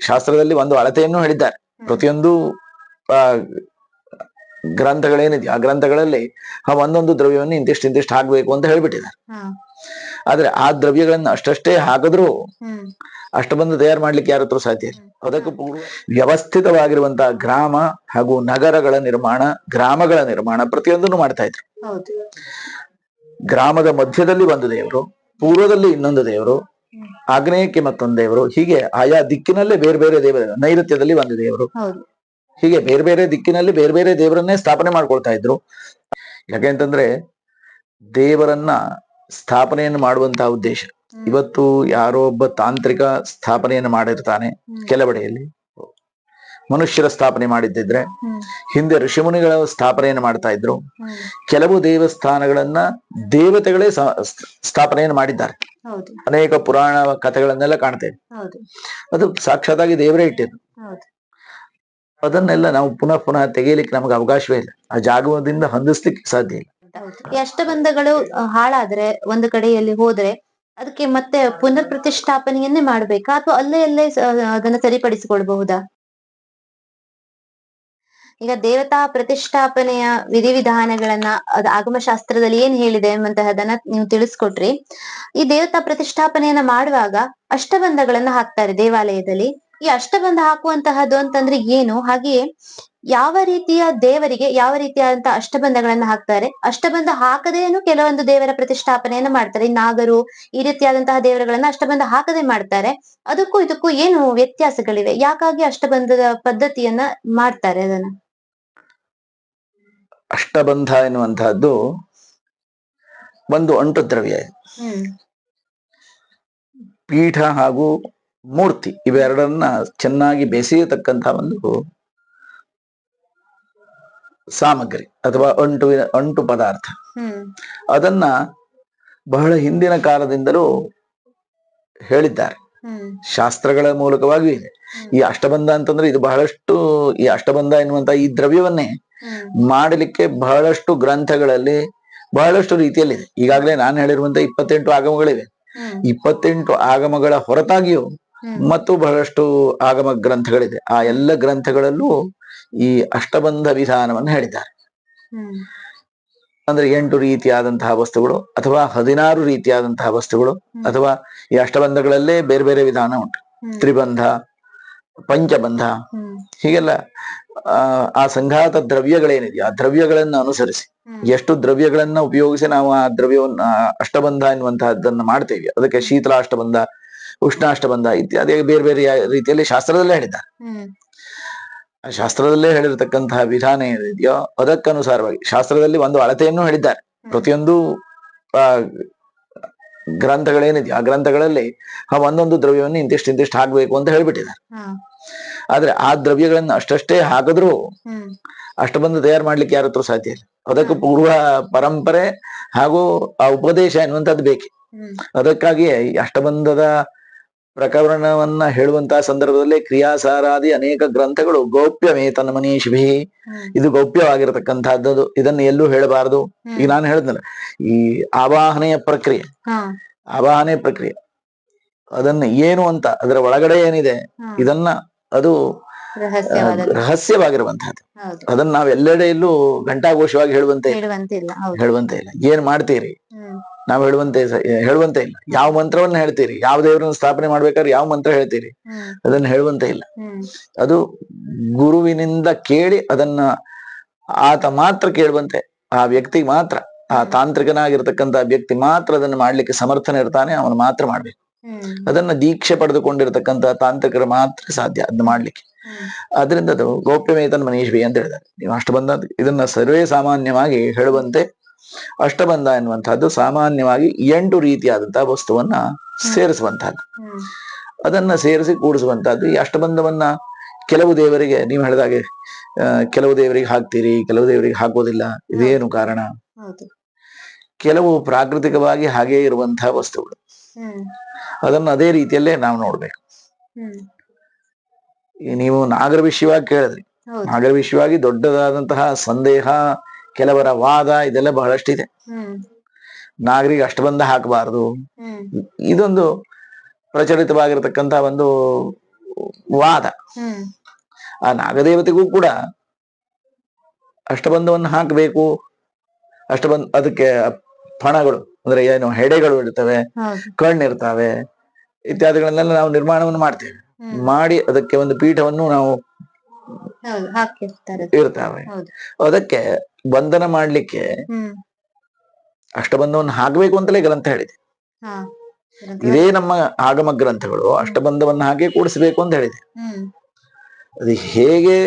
ಶಾಸ್ತ್ರದಲ್ಲಿ ಒಂದು ಅಳತೆಯನ್ನು ಹೇಳಿದ್ದಾರೆ. ಪ್ರತಿಯೊಂದು ಆ ಗ್ರಂಥಗಳೇನಿದೆಯೋ ಆ ಗ್ರಂಥಗಳಲ್ಲಿ ಆ ಒಂದೊಂದು ದ್ರವ್ಯವನ್ನು ಇಂತಿಷ್ಟು ಹಾಕ್ಬೇಕು ಅಂತ ಹೇಳ್ಬಿಟ್ಟಿದ್ದಾರೆ. ಆದ್ರೆ ಆ ದ್ರವ್ಯಗಳನ್ನ ಅಷ್ಟೇ ಹಾಕಿದ್ರು ಅಷ್ಟಬಂಧ ತಯಾರು ಮಾಡ್ಲಿಕ್ಕೆ ಯಾರ ಹತ್ರ ಸಾಧ್ಯ ಇಲ್ಲ. ಅದಕ್ಕೂ ಪೂರ್ವ ವ್ಯವಸ್ಥಿತವಾಗಿರುವಂತಹ ಗ್ರಾಮ ಹಾಗೂ ನಗರಗಳ ನಿರ್ಮಾಣ, ಗ್ರಾಮಗಳ ನಿರ್ಮಾಣ ಪ್ರತಿಯೊಂದನ್ನು ಮಾಡ್ತಾ ಇದ್ರು. ಗ್ರಾಮದ ಮಧ್ಯದಲ್ಲಿ ಒಂದು ದೇವರು, ಪೂರ್ವದಲ್ಲಿ ಇನ್ನೊಂದು ದೇವರು, ಆಗ್ನೇಯಕ್ಕೆ ಮತ್ತೊಂದು ದೇವರು, ಹೀಗೆ ಆಯಾ ದಿಕ್ಕಿನಲ್ಲೇ ಬೇರೆ ಬೇರೆ ದೇವರು, ನೈಋತ್ಯದಲ್ಲಿ ಒಂದು ದೇವರು, ಹೀಗೆ ಬೇರೆ ಬೇರೆ ದಿಕ್ಕಿನಲ್ಲಿ ಬೇರೆ ಬೇರೆ ದೇವರನ್ನೇ ಸ್ಥಾಪನೆ ಮಾಡ್ಕೊಳ್ತಾ ಇದ್ರು. ಯಾಕೆಂತಂದ್ರೆ ದೇವರನ್ನ ಸ್ಥಾಪನೆಯನ್ನು ಮಾಡುವಂತಹ ಉದ್ದೇಶ. ಇವತ್ತು ಯಾರೋ ಒಬ್ಬ ತಾಂತ್ರಿಕ ಸ್ಥಾಪನೆಯನ್ನು ಮಾಡಿರ್ತಾನೆ, ಕೆಲವೆಡೆಯಲ್ಲಿ ಮನುಷ್ಯರ ಸ್ಥಾಪನೆ ಮಾಡಿದ್ದಿದ್ರೆ, ಹಿಂದೆ ಋಷಿಮುನಿಗಳ ಸ್ಥಾಪನೆಯನ್ನು ಮಾಡ್ತಾ ಇದ್ರು. ಕೆಲವು ದೇವಸ್ಥಾನಗಳನ್ನ ದೇವತೆಗಳೇ ಸ್ಥಾಪನೆಯನ್ನು ಮಾಡಿದ್ದಾರೆ. ಅನೇಕ ಪುರಾಣ ಕಥೆಗಳನ್ನೆಲ್ಲ ಕಾಣ್ತೇವೆ. ಅದು ಸಾಕ್ಷಾತ್ತಾಗಿ ದೇವರೇ ಇಟ್ಟಿದ್ದು. ಅದನ್ನೆಲ್ಲ ನಾವು ಪುನಃ ಪುನಃ ತೆಗೆಯಲಿಕ್ಕೆ ನಮಗೆ ಅವಕಾಶವೇ ಇಲ್ಲ. ಆ ಜಾಗದಿಂದ ಹೊಂದಿಸ್ಲಿಕ್ಕೆ ಸಾಧ್ಯ ಇಲ್ಲ. ಈ ಅಷ್ಟಬಂಧಗಳು ಹಾಳಾದ್ರೆ ಒಂದು ಕಡೆಯಲ್ಲಿ ಹೋದ್ರೆ ಅದಕ್ಕೆ ಮತ್ತೆ ಪುನರ್ ಪ್ರತಿಷ್ಠಾಪನೆಯನ್ನೇ ಮಾಡ್ಬೇಕಾ ಅಥವಾ ಅಲ್ಲೇ ಅದನ್ನ ಸರಿಪಡಿಸಿಕೊಳ್ಬಹುದಾ? ಈಗ ದೇವತಾ ಪ್ರತಿಷ್ಠಾಪನೆಯ ವಿಧಿವಿಧಾನಗಳನ್ನ ಆಗಮಶಾಸ್ತ್ರದಲ್ಲಿ ಏನ್ ಹೇಳಿದೆ ಎಂಬಂತಹದನ್ನ ನೀವು ತಿಳಿಸ್ಕೊಟ್ರಿ. ಈ ದೇವತಾ ಪ್ರತಿಷ್ಠಾಪನೆಯನ್ನ ಮಾಡುವಾಗ ಅಷ್ಟಬಂಧಗಳನ್ನ ಹಾಕ್ತಾರೆ ದೇವಾಲಯದಲ್ಲಿ. ಈ ಅಷ್ಟಬಂಧ ಹಾಕುವಂತಹದ್ದು ಅಂತಂದ್ರೆ ಏನು? ಹಾಗೆಯೇ ಯಾವ ರೀತಿಯ ದೇವರಿಗೆ ಯಾವ ರೀತಿಯಾದಂತಹ ಅಷ್ಟಬಂಧಗಳನ್ನ ಹಾಕ್ತಾರೆ? ಅಷ್ಟಬಂಧ ಹಾಕದೇನು ಕೆಲವೊಂದು ದೇವರ ಪ್ರತಿಷ್ಠಾಪನೆಯನ್ನ ಮಾಡ್ತಾರೆ. ಈ ನಾಗರು ಈ ರೀತಿಯಾದಂತಹ ದೇವರುಗಳನ್ನ ಅಷ್ಟಬಂಧ ಹಾಕದೆ ಮಾಡ್ತಾರೆ. ಅದಕ್ಕೂ ಇದಕ್ಕೂ ಏನು ವ್ಯತ್ಯಾಸಗಳಿವೆ? ಯಾಕಾಗಿ ಅಷ್ಟಬಂಧದ ಪದ್ಧತಿಯನ್ನ ಮಾಡ್ತಾರೆ? ಅದನ್ನ ಅಷ್ಟಬಂಧ ಎನ್ನುವಂತಹದ್ದು ಒಂದು ಅಂಟು ದ್ರವ್ಯ. ಪೀಠ ಹಾಗೂ ಮೂರ್ತಿ ಇವೆರಡನ್ನ ಚೆನ್ನಾಗಿ ಬೆಸೆಯತಕ್ಕಂತಹ ಒಂದು ಸಾಮಗ್ರಿ ಅಥವಾ ಅಂಟು ಪದಾರ್ಥ. ಅದನ್ನ ಬಹಳ ಹಿಂದಿನ ಕಾಲದಿಂದಲೂ ಹೇಳಿದ್ದಾರೆ, ಶಾಸ್ತ್ರಗಳ ಮೂಲಕವಾಗಿಯೂ ಇದೆ. ಈ ಅಷ್ಟಬಂಧ ಅಂತಂದ್ರೆ ಇದು ಬಹಳಷ್ಟು, ಈ ಅಷ್ಟಬಂಧ ಎನ್ನುವಂತ ಈ ದ್ರವ್ಯವನ್ನೇ ಮಾಡಲಿಕ್ಕೆ ಬಹಳಷ್ಟು ಗ್ರಂಥಗಳಲ್ಲಿ ಬಹಳಷ್ಟು ರೀತಿಯಲ್ಲಿದೆ. ಈಗಾಗಲೇ ನಾನು ಹೇಳಿರುವಂತ 28 ಆಗಮಗಳಿವೆ. 28 ಆಗಮಗಳ ಹೊರತಾಗಿಯೂ ಮತ್ತು ಬಹಳಷ್ಟು ಆಗಮ ಗ್ರಂಥಗಳಿದೆ. ಆ ಎಲ್ಲ ಗ್ರಂಥಗಳಲ್ಲೂ ಈ ಅಷ್ಟಬಂಧ ವಿಧಾನವನ್ನು ಹೇಳಿದ್ದಾರೆ. ಅಂದ್ರೆ 8 ರೀತಿಯಾದಂತಹ ವಸ್ತುಗಳು ಅಥವಾ 16 ರೀತಿಯಾದಂತಹ ವಸ್ತುಗಳು, ಅಥವಾ ಈ ಅಷ್ಟಬಂಧಗಳಲ್ಲೇ ಬೇರೆ ಬೇರೆ ವಿಧಾನ ಉಂಟು. ತ್ರಿಬಂಧ, ಪಂಚಬಂಧ, ಹೀಗೆಲ್ಲ ಆ ಸಂಘಾತ ದ್ರವ್ಯಗಳೇನಿದೆಯೋ ಆ ದ್ರವ್ಯಗಳನ್ನ ಅನುಸರಿಸಿ ಎಷ್ಟು ದ್ರವ್ಯಗಳನ್ನ ಉಪಯೋಗಿಸಿ ನಾವು ಆ ದ್ರವ್ಯವನ್ನ ಅಷ್ಟಬಂಧ ಎನ್ನುವಂತಹದ್ದನ್ನ ಮಾಡ್ತೇವೆ. ಅದಕ್ಕೆ ಶೀತಲಾಷ್ಟಬಂಧ, ಉಷ್ಣಾಷ್ಟಬಂಧ ಇತ್ಯಾದಿ ಬೇರೆ ಬೇರೆ ರೀತಿಯಲ್ಲಿ ಶಾಸ್ತ್ರದಲ್ಲೇ ಹೇಳಿದ್ದಾರೆ. ಶಾಸ್ತ್ರದಲ್ಲೇ ಹೇಳಿರ್ತಕ್ಕಂತಹ ವಿಧಾನ ಏನಿದೆಯೋ ಅದಕ್ಕನುಸಾರವಾಗಿ ಶಾಸ್ತ್ರದಲ್ಲಿ ಒಂದು ಅಳತೆಯನ್ನು ಹೇಳಿದ್ದಾರೆ. ಪ್ರತಿಯೊಂದು ಗ್ರಂಥಗಳೇನಿದೆಯೋ ಆ ಗ್ರಂಥಗಳಲ್ಲಿ ಆ ಒಂದೊಂದು ದ್ರವ್ಯವನ್ನು ಇಂತಿಷ್ಟು ಹಾಕ್ಬೇಕು ಅಂತ ಹೇಳ್ಬಿಟ್ಟಿದ್ದಾರೆ. ಆದ್ರೆ ಆ ದ್ರವ್ಯಗಳನ್ನ ಅಷ್ಟೇ ಹಾಕಿದ್ರು ಅಷ್ಟಬಂಧ ತಯಾರು ಮಾಡ್ಲಿಕ್ಕೆ ಯಾರ ಹತ್ರ ಸಾಧ್ಯ ಇಲ್ಲ. ಅದಕ್ಕೂ ಪೂರ್ವ ಪರಂಪರೆ ಹಾಗೂ ಆ ಉಪದೇಶ ಎನ್ನುವಂಥದ್ದು ಬೇಕೆ. ಅದಕ್ಕಾಗಿಯೇ ಈ ಅಷ್ಟಬಂಧದ ಪ್ರಕರಣವನ್ನ ಹೇಳುವಂತಹ ಸಂದರ್ಭದಲ್ಲಿ ಕ್ರಿಯಾಸಾರಾದಿ ಅನೇಕ ಗ್ರಂಥಗಳು ಗೌಪ್ಯಮೇತನ ಮನೀಷಿಭಿ, ಇದು ಗೌಪ್ಯವಾಗಿರತಕ್ಕಂತಹದ್ದು, ಇದನ್ನು ಎಲ್ಲೂ ಹೇಳಬಾರದು. ಈಗ ನಾನು ಹೇಳಿದ್ನಲ್ಲ, ಈ ಆವಾಹನೆಯ ಪ್ರಕ್ರಿಯೆ ಅದನ್ನ ಏನು ಅಂತ, ಅದರ ಒಳಗಡೆ ಏನಿದೆ ಇದನ್ನ ಅದು ರಹಸ್ಯವಾಗಿರುವಂತಹದ್ದು. ಅದನ್ನ ನಾವ್ ಎಲ್ಲೆಡೆಯಲ್ಲೂ ಘಂಟಾಘೋಷವಾಗಿ ಹೇಳುವಂತೆ ಇಲ್ಲ. ಏನ್ ಮಾಡ್ತೀರಿ ನಾವ್ ಹೇಳುವಂತೆ ಇಲ್ಲ. ಯಾವ ಮಂತ್ರವನ್ನ ಹೇಳ್ತೀರಿ, ಯಾವ ದೇವರನ್ನ ಸ್ಥಾಪನೆ ಮಾಡ್ಬೇಕಾದ್ರೆ ಯಾವ ಮಂತ್ರ ಹೇಳ್ತೀರಿ, ಅದನ್ನ ಹೇಳುವಂತೆ ಇಲ್ಲ. ಅದು ಗುರುವಿನಿಂದ ಕೇಳಿ ಅದನ್ನ ಆತ ಮಾತ್ರ ಕೇಳುವಂತೆ, ಆ ವ್ಯಕ್ತಿಗೆ ಮಾತ್ರ, ಆ ತಾಂತ್ರಿಕನಾಗಿರ್ತಕ್ಕಂಥ ವ್ಯಕ್ತಿ ಮಾತ್ರ ಅದನ್ನ ಮಾಡ್ಲಿಕ್ಕೆ ಸಮರ್ಥನೆ ಇರ್ತಾನೆ, ಅವನು ಮಾತ್ರ ಮಾಡ್ಬೇಕು. ಅದನ್ನ ದೀಕ್ಷೆ ಪಡೆದುಕೊಂಡಿರ್ತಕ್ಕಂಥ ತಾಂತ್ರಿಕರು ಮಾತ್ರ ಸಾಧ್ಯ ಅದನ್ನ ಮಾಡ್ಲಿಕ್ಕೆ. ಅದರಿಂದ ಅದು ಗೌಪ್ಯಮೇತನ್ ಮನೀಷಿ ಅಂತ ಹೇಳಿದ್ದಾರೆ. ನೀವು ಅಷ್ಟಬಂಧ ಇದನ್ನ ಸರ್ವೇ ಸಾಮಾನ್ಯವಾಗಿ ಹೇಳುವಂತೆ ಅಷ್ಟಬಂಧ ಎನ್ನುವಂತಹದ್ದು ಸಾಮಾನ್ಯವಾಗಿ 8 ರೀತಿಯಾದಂತಹ ವಸ್ತುವನ್ನ ಸೇರಿಸುವಂತಹದ್ದು, ಅದನ್ನ ಸೇರಿಸಿ ಕೂಡಿಸುವಂತಹದ್ದು. ಈ ಅಷ್ಟಬಂಧವನ್ನ ಕೆಲವು ದೇವರಿಗೆ ನೀವು ಹೇಳಿದಾಗೆ ಕೆಲವು ದೇವರಿಗೆ ಹಾಕ್ತೀರಿ, ಕೆಲವು ದೇವರಿಗೆ ಹಾಕೋದಿಲ್ಲ. ಇದೇನು ಕಾರಣ? ಕೆಲವು ಪ್ರಾಕೃತಿಕವಾಗಿ ಹಾಗೇ ಇರುವಂತಹ ವಸ್ತುಗಳು, ಅದನ್ನ ಅದೇ ರೀತಿಯಲ್ಲೇ ನಾವು ನೋಡ್ಬೇಕು. ನೀವು ನಾಗರ ವಿಷಯವಾಗಿ ಕೇಳಿದ್ರಿ. ನಾಗರ ವಿಷಯವಾಗಿ ದೊಡ್ಡದಾದಂತಹ ಸಂದೇಹ, ಕೆಲವರ ವಾದ ಇದೆಲ್ಲ ಬಹಳಷ್ಟಿದೆ. ನಾಗರಿಗೆ ಅಷ್ಟಬಂಧ ಹಾಕಬಾರದು, ಇದೊಂದು ಪ್ರಚಲಿತವಾಗಿರತಕ್ಕಂತಹ ಒಂದು ವಾದ. ಆ ನಾಗದೇವತೆಗೂ ಕೂಡ ಅಷ್ಟಬಂಧವನ್ನು ಹಾಕಬೇಕು, ಅದಕ್ಕೆ ಫಣಗಳು ಅಂದ್ರೆ ಏನು ಹೆಡೆಗಳು ಇರ್ತವೆ, ಕಣ್ಣಿರ್ತವೆ ಇತ್ಯಾದಿಗಳನ್ನೆಲ್ಲ ನಾವು ನಿರ್ಮಾಣವನ್ನು ಮಾಡ್ತೇವೆ. ಮಾಡಿ ಅದಕ್ಕೆ ಒಂದು ಪೀಠವನ್ನು ನಾವು ಇರ್ತಾವೆ. ಅದಕ್ಕೆ ಬಂಧನ ಮಾಡ್ಲಿಕ್ಕೆ ಅಷ್ಟಬಂಧವನ್ನು ಹಾಕಬೇಕು ಅಂತಲೇ ಗ್ರಂಥ ಹೇಳಿದೆ. ಇದೇ ನಮ್ಮ ಆಗಮ ಗ್ರಂಥಗಳು ಅಷ್ಟಬಂಧವನ್ನು ಹಾಕಿ ಕೂಡಿಸ್ಬೇಕು ಅಂತ ಹೇಳಿದೆ. ಅದು ಹೇಗೆ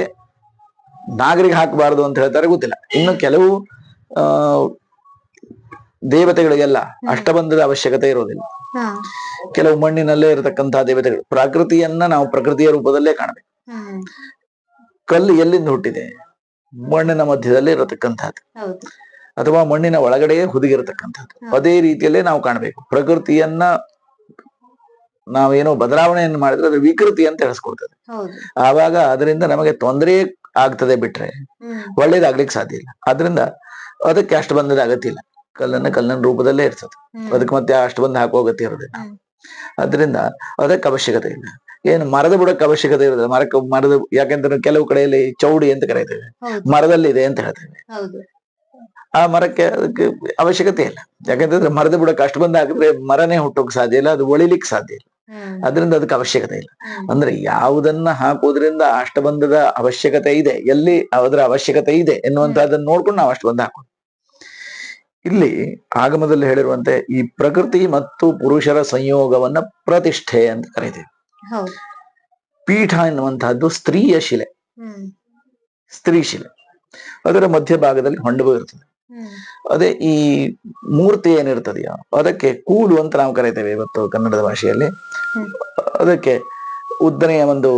ನಾಗರಿಗೆ ಹಾಕಬಾರದು ಅಂತ ಹೇಳ್ತಾರೆ ಗೊತ್ತಿಲ್ಲ. ಇನ್ನು ಕೆಲವು ದೇವತೆಗಳಿಗೆಲ್ಲ ಅಷ್ಟಬಂಧದ ಅವಶ್ಯಕತೆ ಇರೋದಿಲ್ಲ. ಕೆಲವು ಮಣ್ಣಿನಲ್ಲೇ ಇರತಕ್ಕಂತಹ ದೇವತೆಗಳು, ಪ್ರಕೃತಿಯನ್ನ ನಾವು ಪ್ರಕೃತಿಯ ರೂಪದಲ್ಲೇ ಕಾಣಬೇಕು. ಕಲ್ಲು ಎಲ್ಲಿಂದ ಹುಟ್ಟಿದೆ? ಮಣ್ಣಿನ ಮಧ್ಯದಲ್ಲಿ ಇರತಕ್ಕಂಥದ್ದು, ಅಥವಾ ಮಣ್ಣಿನ ಒಳಗಡೆಯೇ ಹುದುಗಿರತಕ್ಕಂಥದ್ದು. ಅದೇ ರೀತಿಯಲ್ಲೇ ನಾವು ಕಾಣಬೇಕು. ಪ್ರಕೃತಿಯನ್ನ ನಾವೇನೋ ಬದಲಾವಣೆಯನ್ನು ಮಾಡಿದ್ರೆ ಅದು ವಿಕೃತಿ ಅಂತ ಹೇಳಿಸ್ಕೊಡ್ತದೆ. ಆವಾಗ ಅದರಿಂದ ನಮಗೆ ತೊಂದರೆ ಆಗ್ತದೆ ಬಿಟ್ರೆ ಒಳ್ಳೇದಾಗ್ಲಿಕ್ಕೆ ಸಾಧ್ಯ ಇಲ್ಲ. ಆದ್ರಿಂದ ಅದಕ್ಕೆ ಅಷ್ಟಬಂಧದ ಅಗತ್ಯ ಇಲ್ಲ. ಕಲ್ಲಿನ ರೂಪದಲ್ಲೇ ಇರ್ತದೆ. ಅದಕ್ಕೆ ಮತ್ತೆ ಅಷ್ಟಬಂಧ ಹಾಕೋ ಅಗತ್ಯ ಇರೋದಿಲ್ಲ. ಅದರಿಂದ ಅದಕ್ಕೆ ಅವಶ್ಯಕತೆ ಇಲ್ಲ. ಏನು ಮರದ ಬುಡಕ್ಕೆ ಅವಶ್ಯಕತೆ ಇರೋದಿಲ್ಲ. ಮರದ ಯಾಕೆಂದ್ರೆ ಕೆಲವು ಕಡೆಯಲ್ಲಿ ಚೌಡಿ ಅಂತ ಕರೀತೇವೆ, ಮರದಲ್ಲಿ ಇದೆ ಅಂತ ಹೇಳ್ತೇವೆ. ಆ ಮರಕ್ಕೆ ಅದಕ್ಕೆ ಅವಶ್ಯಕತೆ ಇಲ್ಲ. ಯಾಕಂತಂದ್ರೆ ಮರದ ಬುಡಕ್ಕೆ ಅಷ್ಟಬಂಧ ಹಾಕಿದ್ರೆ ಮರನೇ ಹುಟ್ಟೋಕ್ ಸಾಧ್ಯ ಇಲ್ಲ, ಅದು ಒಳಿಲಿಕ್ಕೆ ಸಾಧ್ಯ ಇಲ್ಲ. ಅದರಿಂದ ಅದಕ್ಕೆ ಅವಶ್ಯಕತೆ ಇಲ್ಲ. ಅಂದ್ರೆ ಯಾವುದನ್ನ ಹಾಕೋದ್ರಿಂದ ಅಷ್ಟಬಂಧದ ಅವಶ್ಯಕತೆ ಇದೆ, ಎಲ್ಲಿ ಅದರ ಅವಶ್ಯಕತೆ ಇದೆ ಎನ್ನುವಂತಹದನ್ನ ನೋಡ್ಕೊಂಡು ನಾವು ಅಷ್ಟಬಂಧ ಹಾಕೋದು. ಇಲ್ಲಿ ಆಗಮದಲ್ಲಿ ಹೇಳಿರುವಂತೆ ಈ ಪ್ರಕೃತಿ ಮತ್ತು ಪುರುಷರ ಸಂಯೋಗವನ್ನ ಪ್ರತಿಷ್ಠೆ ಅಂತ ಕರೀತೀವಿ. ಪೀಠ ಎನ್ನುವಂತಹದ್ದು ಸ್ತ್ರೀಯ ಶಿಲೆ, ಸ್ತ್ರೀ ಶಿಲೆ. ಅದರ ಮಧ್ಯಭಾಗದಲ್ಲಿ ಹೊಂಡವು ಇರ್ತದೆ. ಅದೇ ಈ ಮೂರ್ತಿ ಏನಿರ್ತದೆಯೋ ಅದಕ್ಕೆ ಕೂಲು ಅಂತ ನಾವು ಕರೀತೇವೆ ಇವತ್ತು ಕನ್ನಡದ ಭಾಷೆಯಲ್ಲಿ. ಅದಕ್ಕೆ ಉದ್ದನೆಯ ಒಂದು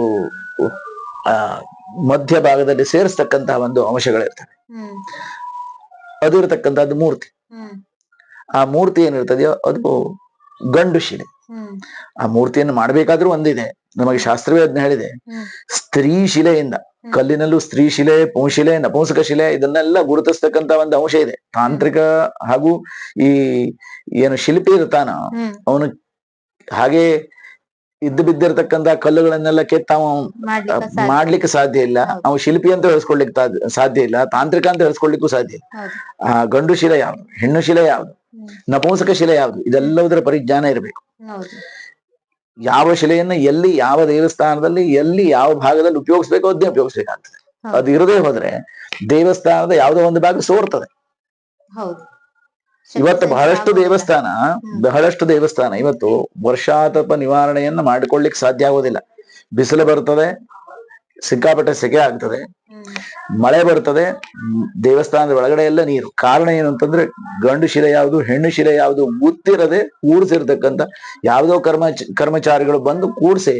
ಮಧ್ಯಭಾಗದಲ್ಲಿ ಸೇರಿಸ್ತಕ್ಕಂತಹ ಒಂದು ಅಂಶಗಳಿರ್ತವೆ. ಅದು ಇರತಕ್ಕಂಥದ್ದು ಮೂರ್ತಿ. ಆ ಮೂರ್ತಿ ಏನಿರ್ತದೆಯೋ ಅದು ಗಂಡು ಶಿಲೆ. ಆ ಮೂರ್ತಿಯನ್ನು ಮಾಡ್ಬೇಕಾದ್ರೂ ಒಂದಿದೆ, ನಮಗೆ ಶಾಸ್ತ್ರವೇ ಅದನ್ನ ಹೇಳಿದೆ. ಸ್ತ್ರೀ ಶಿಲೆಯಿಂದ, ಕಲ್ಲಿನಲ್ಲೂ ಸ್ತ್ರೀ ಶಿಲೆ, ಪುಂಶಿಲೆ, ನಪುಂಸಕ ಶಿಲೆ ಇದನ್ನೆಲ್ಲ ಗುರುತಿಸ್ತಕ್ಕಂತ ಒಂದು ಅಂಶ ಇದೆ. ತಾಂತ್ರಿಕ ಹಾಗೂ ಈ ಏನು ಶಿಲ್ಪಿ ಇರ್ತಾನ ಅವನು ಹಾಗೆ ಇದ್ದು ಬಿದ್ದಿರ್ತಕ್ಕಂತ ಕಲ್ಲುಗಳನ್ನೆಲ್ಲ ಕೆತ್ತಾವ ಮಾಡ್ಲಿಕ್ಕೆ ಸಾಧ್ಯ ಇಲ್ಲ. ಅವು ಶಿಲ್ಪಿ ಅಂತ ಹೇಳಿಸ್ಕೊಳ್ಲಿಕ್ಕೆ ಸಾಧ್ಯ ಇಲ್ಲ, ತಾಂತ್ರಿಕ ಅಂತ ಹೇಳಿಸ್ಕೊಳ್ಲಿಕ್ಕೂ ಸಾಧ್ಯ ಇಲ್ಲ. ಆ ಗಂಡು ಶಿಲೆ ಯಾವ್ದು, ಹೆಣ್ಣು ಶಿಲೆ ಯಾವ್ದು, ನಪುಂಸಕ ಶಿಲೆ ಯಾವ್ದು, ಇದೆಲ್ಲದರ ಪರಿಜ್ಞಾನ ಇರಬೇಕು. ಯಾವ ಶಿಲೆಯನ್ನ ಎಲ್ಲಿ, ಯಾವ ದೇವಸ್ಥಾನದಲ್ಲಿ, ಎಲ್ಲಿ ಯಾವ ಭಾಗದಲ್ಲಿ ಉಪಯೋಗಿಸ್ಬೇಕು ಅದನ್ನೇ ಉಪಯೋಗಿಸ್ಬೇಕಾಗ್ತದೆ. ಅದು ಇರದೇ ಹೋದ್ರೆ ದೇವಸ್ಥಾನದ ಯಾವುದೋ ಒಂದು ಭಾಗ ಸೋರ್ತದೆ. ಇವತ್ತು ಬಹಳಷ್ಟು ದೇವಸ್ಥಾನ ಇವತ್ತು ವರ್ಷಾತಪ ನಿವಾರಣೆಯನ್ನ ಮಾಡಿಕೊಳ್ಳಿಕ್ ಸಾಧ್ಯ ಆಗೋದಿಲ್ಲ. ಬಿಸಿಲು ಬರ್ತದೆ, ಸಿಕ್ಕಾಪಟ್ಟೆ ಸೆಕೆ ಆಗ್ತದೆ, ಮಳೆ ಬರ್ತದೆ, ದೇವಸ್ಥಾನದ ಒಳಗಡೆ ಎಲ್ಲ ನೀರು. ಕಾರಣ ಏನು ಅಂತಂದ್ರೆ ಗಂಡು ಶಿಲೆ ಯಾವುದು, ಹೆಣ್ಣು ಶಿಲೆ ಯಾವುದು ಗೊತ್ತಿರದೆ ಕೂಡಿಸಿರ್ತಕ್ಕಂಥ ಯಾವುದೋ ಕರ್ಮಚಾರಿಗಳು ಬಂದು ಕೂಡಿಸಿ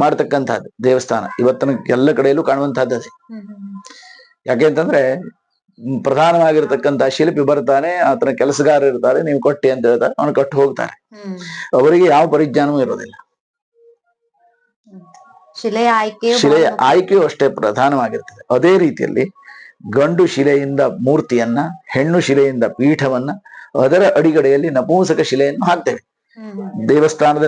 ಮಾಡ್ತಕ್ಕಂಥದ್ದು ದೇವಸ್ಥಾನ ಇವತ್ತಿನ ಎಲ್ಲ ಕಡೆಯಲ್ಲೂ ಕಾಣುವಂತಹದ್ದು ಅದೇ. ಯಾಕೆಂತಂದ್ರೆ ಪ್ರಧಾನವಾಗಿರ್ತಕ್ಕಂಥ ಶಿಲ್ಪಿ ಬರ್ತಾನೆ, ಆತನ ಕೆಲಸಗಾರ ಇರ್ತಾರೆ, ನೀವು ಕೊಟ್ಟಿ ಅಂತ ಹೇಳ್ತಾರೆ, ಅವನು ಕೊಟ್ಟು ಹೋಗ್ತಾರೆ. ಅವರಿಗೆ ಯಾವ ಪರಿಜ್ಞಾನವೂ ಇರೋದಿಲ್ಲ. ಶಿಲೆಯ ಆಯ್ಕೆಯೂ ಅಷ್ಟೇ ಪ್ರಧಾನವಾಗಿರ್ತದೆ. ಅದೇ ರೀತಿಯಲ್ಲಿ ಗಂಡು ಶಿಲೆಯಿಂದ ಮೂರ್ತಿಯನ್ನ, ಹೆಣ್ಣು ಶಿಲೆಯಿಂದ ಪೀಠವನ್ನ, ಅದರ ಅಡಿಗಡೆಯಲ್ಲಿ ನಪುಂಸಕ ಶಿಲೆಯನ್ನು ಹಾಕ್ತೇವೆ. ದೇವಸ್ಥಾನದ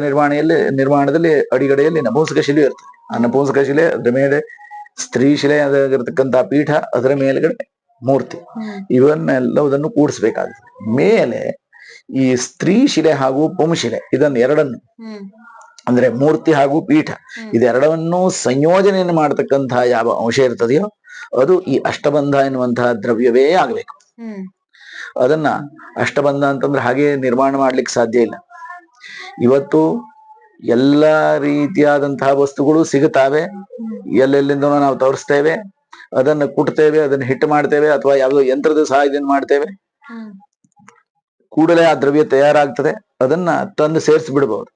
ನಿರ್ಮಾಣದಲ್ಲಿ ಅಡಿಗಡೆಯಲ್ಲಿ ನಪುಂಸಕ ಶಿಲೆ ಇರ್ತದೆ. ಆ ನಪುಂಸಕ ಶಿಲೆ, ಅದರ ಮೇಲೆ ಸ್ತ್ರೀ ಶಿಲೆ ಆಗಿರ್ತಕ್ಕಂಥ ಪೀಠ, ಅದರ ಮೇಲ್ಗಡೆ ಮೂರ್ತಿ. ಇವನ್ನೆಲ್ಲದನ್ನು ಕೂಡಿಸ್ಬೇಕಾಗ್ತದೆ. ಮೇಲೆ ಈ ಸ್ತ್ರೀ ಶಿಲೆ ಹಾಗೂ ಪುಂಶಿಲೆ ಎರಡನ್ನು ಅಂದ್ರೆ ಮೂರ್ತಿ ಹಾಗೂ ಪೀಠ ಇದೆರಡನ್ನು ಸಂಯೋಜನೆಯನ್ನು ಮಾಡತಕ್ಕಂತಹ ಯಾವ ಅಂಶ ಇರ್ತದೆಯೋ ಅದು ಈ ಅಷ್ಟಬಂಧ ಎನ್ನುವಂತಹ ದ್ರವ್ಯವೇ ಆಗ್ಬೇಕು. ಅದನ್ನ ಅಷ್ಟಬಂಧ ಅಂತಂದ್ರೆ ಹಾಗೆ ನಿರ್ಮಾಣ ಮಾಡ್ಲಿಕ್ಕೆ ಸಾಧ್ಯ ಇಲ್ಲ. ಇವತ್ತು ಎಲ್ಲ ರೀತಿಯಾದಂತಹ ವಸ್ತುಗಳು ಸಿಗುತ್ತಾವೆ, ಎಲ್ಲೆಲ್ಲಿಂದನೋ ನಾವು ತೋರಿಸ್ತೇವೆ, ಅದನ್ನ ಕುಟ್ತೇವೆ, ಅದನ್ನ ಹಿಟ್ಟು ಮಾಡ್ತೇವೆ, ಅಥವಾ ಯಾವುದೋ ಯಂತ್ರದ ಸಹಾಯದಿಂದ ಮಾಡ್ತೇವೆ. ಕೂಡಲೇ ಆ ದ್ರವ್ಯ ತಯಾರಾಗ್ತದೆ, ಅದನ್ನ ತಂದು ಸೇರಿಸಿ ಬಿಡಬಹುದು.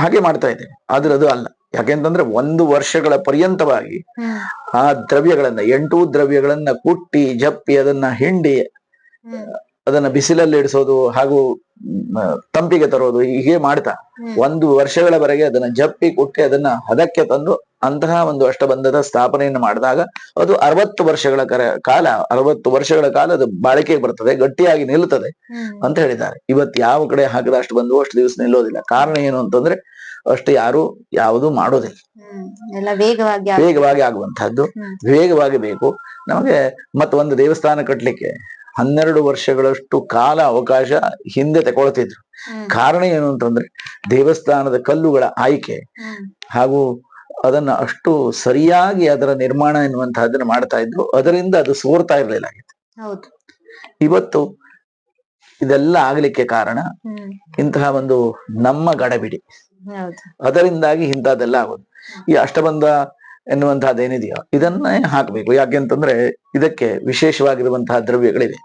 ಹಾಗೆ ಮಾಡ್ತಾ ಇದ್ದೇವೆ. ಆದ್ರೆ ಅದು ಅಲ್ಲ. ಯಾಕೆಂತಂದ್ರೆ 1 ವರ್ಷಗಳ ಪರ್ಯಂತವಾಗಿ ಆ ದ್ರವ್ಯಗಳನ್ನ, 8 ದ್ರವ್ಯಗಳನ್ನ ಕುಟ್ಟಿ ಜಪ್ಪಿ ಅದನ್ನ ಹಿಂಡಿ ಅದನ್ನ ಬಿಸಿಲಲ್ಲಿ ಇಡಿಸೋದು ಹಾಗೂ ತಂಪಿಗೆ ತರೋದು ಹೀಗೆ ಮಾಡ್ತಾ 1 ವರ್ಷಗಳವರೆಗೆ ಅದನ್ನ ಜಪ್ಪಿ ಕುಟ್ಟಿ ಅದನ್ನ ಹದಕ್ಕೆ ತಂದು ಅಂತಹ ಒಂದು ಅಷ್ಟಬಂಧದ ಸ್ಥಾಪನೆಯನ್ನು ಮಾಡಿದಾಗ ಅದು 60 ವರ್ಷಗಳ ಕಾಲ ಅದು ಬಾಳಿಕೆಗೆ ಬರ್ತದೆ, ಗಟ್ಟಿಯಾಗಿ ನಿಲ್ಲುತ್ತದೆ ಅಂತ ಹೇಳಿದ್ದಾರೆ. ಇವತ್ತು ಯಾವ ಕಡೆ ಹಾಕಿದ ಅಷ್ಟಬಂಧವು ಅಷ್ಟು ದಿವಸ ನಿಲ್ಲೋದಿಲ್ಲ. ಕಾರಣ ಏನು ಅಂತಂದ್ರೆ ಅಷ್ಟು ಯಾರು ಯಾವುದು ಮಾಡೋದಿಲ್ಲ. ಎಲ್ಲ ವೇಗವಾಗಿ ಆಗುವಂತಹದ್ದು, ವೇಗವಾಗಿ ಬೇಕು ನಮಗೆ. ಮತ್ತು ಒಂದು ದೇವಸ್ಥಾನ ಕಟ್ಲಿಕ್ಕೆ 12 ವರ್ಷಗಳಷ್ಟು ಕಾಲ ಅವಕಾಶ ಹಿಂದೆ ತಗೊಳ್ತಿದ್ರು. ಕಾರಣ ಏನು ಅಂತಂದ್ರೆ ದೇವಸ್ಥಾನದ ಕಲ್ಲುಗಳ ಆಯ್ಕೆ ಹಾಗೂ ಅದನ್ನ ಅಷ್ಟು ಸರಿಯಾಗಿ ಅದರ ನಿರ್ಮಾಣ ಎನ್ನುವಂತಹದನ್ನ ಮಾಡ್ತಾ ಇದ್ರು. ಅದರಿಂದ ಅದು ಸೋರ್ತಾ ಇರ್ಲಿಲ್ಲ. ಇವತ್ತು ಇದೆಲ್ಲ ಆಗ್ಲಿಕ್ಕೆ ಕಾರಣ ಇಂತಹ ಒಂದು ನಮ್ಮ ಗಡಬಿಡಿ, ಅದರಿಂದಾಗಿ ಇಂತಹದೆಲ್ಲ ಆಗೋದು. ಈ ಅಷ್ಟಬಂಧ ಎನ್ನುವಂತಹದ್ದೇನಿದೆಯೋ ಇದನ್ನೇ ಹಾಕಬೇಕು. ಯಾಕೆಂತಂದ್ರೆ ಇದಕ್ಕೆ ವಿಶೇಷವಾಗಿರುವಂತಹ ದ್ರವ್ಯಗಳಿವೆ.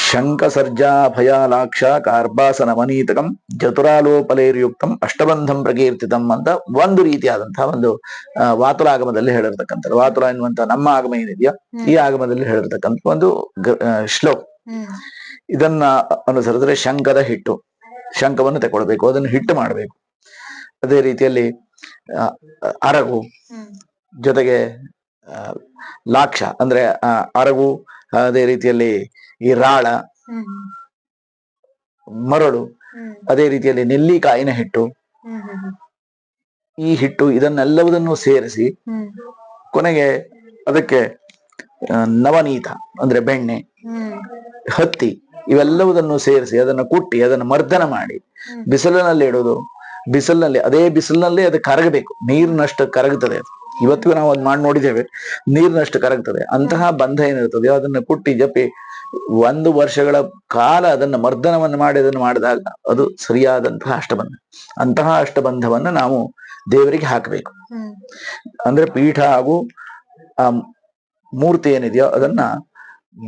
ಶಂಕ ಸರ್ಜಾ ಭಯಾಲಾಕ್ಷ ಕಾರ್ಬಾಸನ ಮನೀತಕಂ ಚತುರಾಲೋಪಲೇರ್ಯುಕ್ತಂ ಅಷ್ಟಬಂಧಂ ಪ್ರಕೀರ್ತಿತಂ ಅಂತ ಒಂದು ರೀತಿಯಾದಂತಹ ಒಂದು ವಾತುಲಾಗಮದಲ್ಲಿ ಹೇಳಿರ್ತಕ್ಕಂಥದ್ದು. ವಾತುಲ ಎನ್ನುವಂತ ನಮ್ಮ ಆಗಮ ಏನಿದೆಯೋ ಈ ಆಗಮದಲ್ಲಿ ಹೇಳಿರ್ತಕ್ಕಂಥ ಒಂದು ಶ್ಲೋಕ. ಇದನ್ನ ಅನುಸರಿಸಿದ್ರೆ ಶಂಕದ ಹಿಟ್ಟು, ಶಂಕವನ್ನು ತಗೊಳ್ಬೇಕು, ಅದನ್ನು ಹಿಟ್ಟು ಮಾಡಬೇಕು. ಅದೇ ರೀತಿಯಲ್ಲಿ ಅರಗು ಜೊತೆಗೆ ಲಾಕ್ಷ ಅಂದ್ರೆ ಅರಗು, ಅದೇ ರೀತಿಯಲ್ಲಿ ಈ ರಾಳ, ಮರಳು, ಅದೇ ರೀತಿಯಲ್ಲಿ ನೆಲ್ಲಿಕಾಯಿನ ಹಿಟ್ಟು, ಈ ಹಿಟ್ಟು ಇದನ್ನೆಲ್ಲವುದನ್ನು ಸೇರಿಸಿ ಕೊನೆಗೆ ಅದಕ್ಕೆ ನವನೀತ ಅಂದ್ರೆ ಬೆಣ್ಣೆ, ಹತ್ತಿ ಇವೆಲ್ಲವುದನ್ನು ಸೇರಿಸಿ ಅದನ್ನು ಕುಟ್ಟಿ ಅದನ್ನು ಮರ್ದನ ಮಾಡಿ ಬಿಸಿಲಿನಲ್ಲಿ ಇಡೋದು. ಅದೇ ಬಿಸಿಲಿನಲ್ಲಿ ಅದು ಕರಗಬೇಕು, ನೀರಿನಷ್ಟು ಕರಗುತ್ತದೆ ಅದು. ಇವತ್ತಿಗೂ ನಾವು ಅದ್ ಮಾಡಿ ನೋಡಿದ್ದೇವೆ, ನೀರಿನಷ್ಟು ಕರಗ್ತದೆ. ಅಂತಹ ಬಂಧ ಏನಿರ್ತದೆಯೋ ಅದನ್ನ ಕುಟ್ಟಿ ಜಪ್ಪಿ 1 ವರ್ಷಗಳ ಕಾಲ ಅದನ್ನ ಮರ್ದನವನ್ನು ಮಾಡಿ ಅದನ್ನು ಮಾಡಿದಾಗ ಅದು ಸರಿಯಾದಂತಹ ಅಷ್ಟಬಂಧ. ಅಂತಹ ಅಷ್ಟಬಂಧವನ್ನ ನಾವು ದೇವರಿಗೆ ಹಾಕಬೇಕು. ಅಂದ್ರೆ ಪೀಠ ಹಾಗೂ ಆ ಮೂರ್ತಿ ಏನಿದೆಯೋ ಅದನ್ನ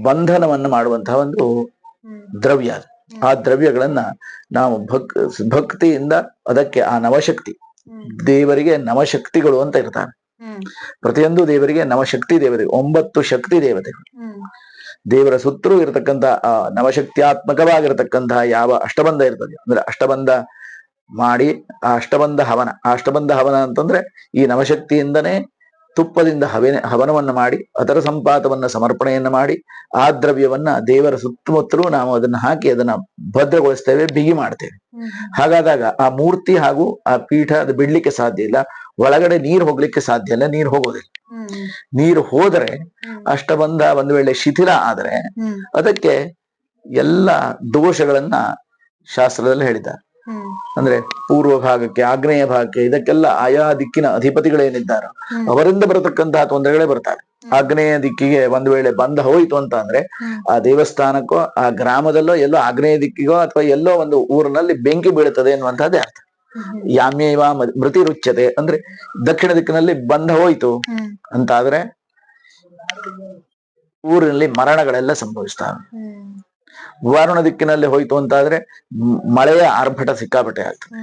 ಬಂಧನವನ್ನು ಮಾಡುವಂತಹ ಒಂದು ದ್ರವ್ಯ. ಆ ದ್ರವ್ಯಗಳನ್ನ ನಾವು ಭಕ್ತಿಯಿಂದ ಅದಕ್ಕೆ ಆ ನವಶಕ್ತಿ, ದೇವರಿಗೆ ನವಶಕ್ತಿಗಳು ಅಂತ ಇರ್ತಾರೆ. ಪ್ರತಿಯೊಂದು ದೇವರಿಗೆ ನವಶಕ್ತಿ, ದೇವರಿಗೆ 9 ಶಕ್ತಿ ದೇವತೆಗಳು. ದೇವರ ಸುತ್ತಲೂ ಇರತಕ್ಕಂತ ಆ ನವಶಕ್ತಿಯಾತ್ಮಕವಾಗಿರತಕ್ಕಂತಹ ಯಾವ ಅಷ್ಟಬಂಧ ಇರ್ತದೆ ಅಂದ್ರೆ ಅಷ್ಟಬಂಧ ಮಾಡಿ ಆ ಅಷ್ಟಬಂಧ ಹವನ ಅಂತಂದ್ರೆ ಈ ನವಶಕ್ತಿಯಿಂದನೇ ತುಪ್ಪದಿಂದ ಹವನವನ್ನು ಮಾಡಿ ಅದರ ಸಂಪಾತವನ್ನ ಸಮರ್ಪಣೆಯನ್ನ ಮಾಡಿ ಆ ದ್ರವ್ಯವನ್ನ ದೇವರ ಸುತ್ತಮುತ್ತಲೂ ನಾವು ಅದನ್ನ ಹಾಕಿ ಅದನ್ನ ಭದ್ರಗೊಳಿಸ್ತೇವೆ, ಬಿಗಿ ಮಾಡ್ತೇವೆ. ಹಾಗಾದಾಗ ಆ ಮೂರ್ತಿ ಹಾಗೂ ಆ ಪೀಠ ಅದು ಬಿಡ್ಲಿಕ್ಕೆ ಸಾಧ್ಯ ಇಲ್ಲ, ಒಳಗಡೆ ನೀರು ಹೋಗ್ಲಿಕ್ಕೆ ಸಾಧ್ಯ ಇಲ್ಲ, ನೀರು ಹೋಗೋದಿಲ್ಲ. ನೀರು ಹೋದರೆ ಅಷ್ಟಬಂಧ ಒಂದು ವೇಳೆ ಶಿಥಿಲ ಆದ್ರೆ ಅದಕ್ಕೆ ಎಲ್ಲ ದೋಷಗಳನ್ನ ಶಾಸ್ತ್ರದಲ್ಲಿ ಹೇಳಿದ್ದಾರೆ. ಅಂದ್ರೆ ಪೂರ್ವ ಭಾಗಕ್ಕೆ, ಆಗ್ನೇಯ ಭಾಗಕ್ಕೆ, ಇದಕ್ಕೆಲ್ಲ ಆಯಾ ದಿಕ್ಕಿನ ಅಧಿಪತಿಗಳೇನಿದ್ದಾರೋ ಅವರಿಂದ ಬರತಕ್ಕಂತಹ ತೊಂದರೆಗಳೇ ಬರ್ತಾರೆ. ಆಗ್ನೇಯ ದಿಕ್ಕಿಗೆ ಒಂದು ವೇಳೆ ಬಂಧ ಹೋಯ್ತು ಅಂತ ಅಂದ್ರೆ ಆ ದೇವಸ್ಥಾನಕ್ಕೋ ಆ ಗ್ರಾಮದಲ್ಲೋ ಎಲ್ಲೋ ಆಗ್ನೇಯ ದಿಕ್ಕಿಗೋ ಅಥವಾ ಎಲ್ಲೋ ಒಂದು ಊರಿನಲ್ಲಿ ಬೆಂಕಿ ಬೀಳುತ್ತದೆ ಎನ್ನುವಂತಹದ್ದೇ ಅರ್ಥ. ಯಾಮ್ಯವ ಮೃತಿ ರುಚ್ಯತೆ ಅಂದ್ರೆ ದಕ್ಷಿಣ ದಿಕ್ಕಿನಲ್ಲಿ ಬಂಧ ಹೋಯ್ತು ಅಂತ ಆದ್ರೆ ಊರಿನಲ್ಲಿ ಮರಣಗಳೆಲ್ಲ ಸಂಭವಿಸ್ತವೆ. ವಾರುಣ ದಿಕ್ಕಿನಲ್ಲಿ ಹೋಯ್ತು ಅಂತಾದ್ರೆ ಮಳೆಯ ಆರ್ಭಟ ಸಿಕ್ಕಾಪಟ್ಟೆ ಆಗ್ತದೆ.